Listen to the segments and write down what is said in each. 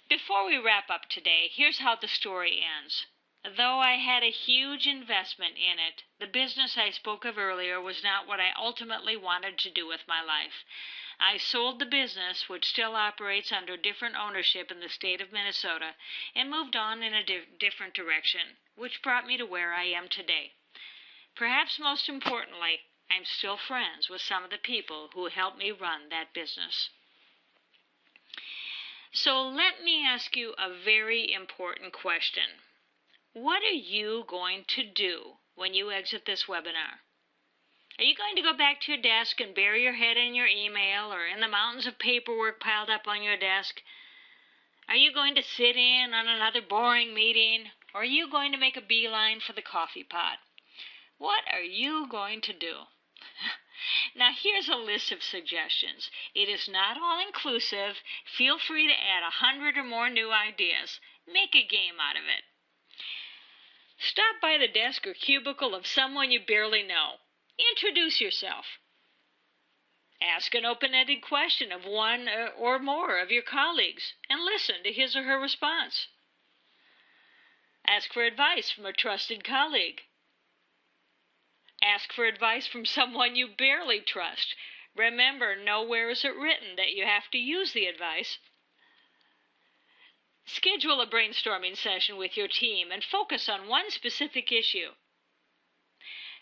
Before we wrap up today, here's how the story ends. Though I had a huge investment in it, the business I spoke of earlier was not what I ultimately wanted to do with my life. I sold the business, which still operates under different ownership in the state of Minnesota, and moved on in a different direction, which brought me to where I am today. Perhaps most importantly, I'm still friends with some of the people who helped me run that business. So let me ask you a very important question. What are you going to do when you exit this webinar? Are you going to go back to your desk and bury your head in your email or in the mountains of paperwork piled up on your desk? Are you going to sit in on another boring meeting? Or are you going to make a beeline for the coffee pot? What are you going to do? Now here's a list of suggestions. It is not all-inclusive. Feel free to add 100 or more new ideas. Make a game out of it. Stop by the desk or cubicle of someone you barely know. Introduce yourself. Ask an open-ended question of one or more of your colleagues and listen to his or her response. Ask for advice from a trusted colleague. Ask for advice from someone you barely trust. Remember, nowhere is it written that you have to use the advice. Schedule a brainstorming session with your team and focus on one specific issue.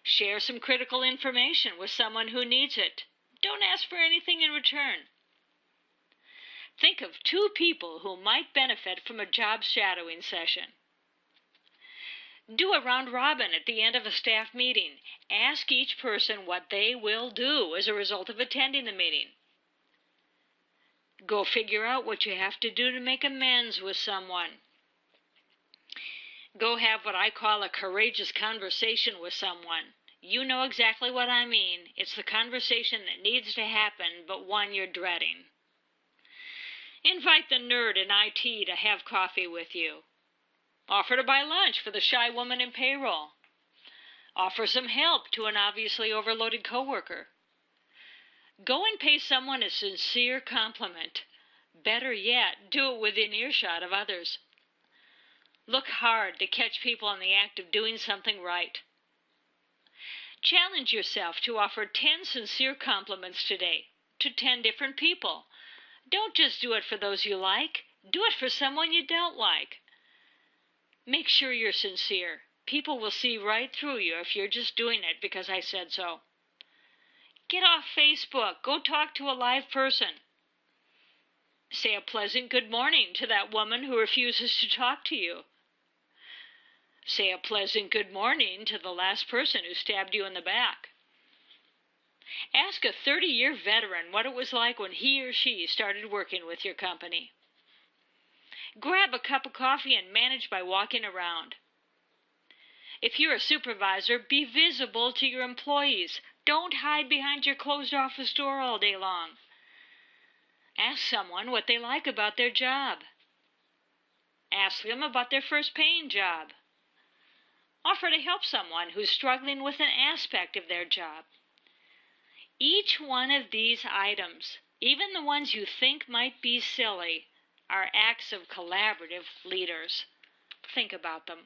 Share some critical information with someone who needs it. Don't ask for anything in return. Think of 2 people who might benefit from a job shadowing session. Do a round robin at the end of a staff meeting. Ask each person what they will do as a result of attending the meeting. Go figure out what you have to do to make amends with someone. Go have what I call a courageous conversation with someone. You know exactly what I mean. It's the conversation that needs to happen, but one you're dreading. Invite the nerd in IT to have coffee with you. Offer to buy lunch for the shy woman in payroll. Offer some help to an obviously overloaded coworker. Go and pay someone a sincere compliment. Better yet, do it within earshot of others. Look hard to catch people in the act of doing something right. Challenge yourself to offer 10 sincere compliments today to 10 different people. Don't just do it for those you like. Do it for someone you don't like. Make sure you're sincere. People will see right through you if you're just doing it because I said so. Get off Facebook. Go talk to a live person. Say a pleasant good morning to that woman who refuses to talk to you. Say a pleasant good morning to the last person who stabbed you in the back. Ask a 30-year veteran what it was like when he or she started working with your company. Grab a cup of coffee and manage by walking around. If you're a supervisor, be visible to your employees. Don't hide behind your closed office door all day long. Ask someone what they like about their job. Ask them about their first paying job. Offer to help someone who's struggling with an aspect of their job. Each one of these items, even the ones you think might be silly, are acts of collaborative leaders. Think about them.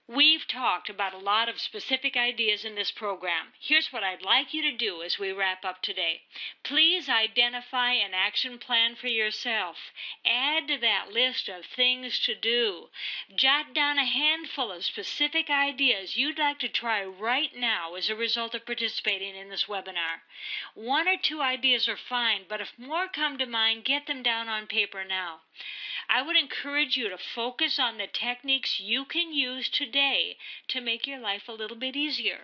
We've talked about a lot of specific ideas in this program. Here's what I'd like you to do as we wrap up today. Please identify an action plan for yourself. Add to that list of things to do. Jot down a handful of specific ideas you'd like to try right now as a result of participating in this webinar. 1 or 2 ideas are fine, but if more come to mind, get them down on paper now. I would encourage you to focus on the techniques you can use today to make your life a little bit easier.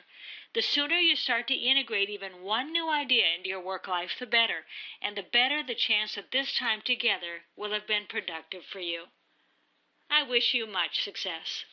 The sooner you start to integrate even one new idea into your work life, the better, and the better the chance that this time together will have been productive for you. I wish you much success.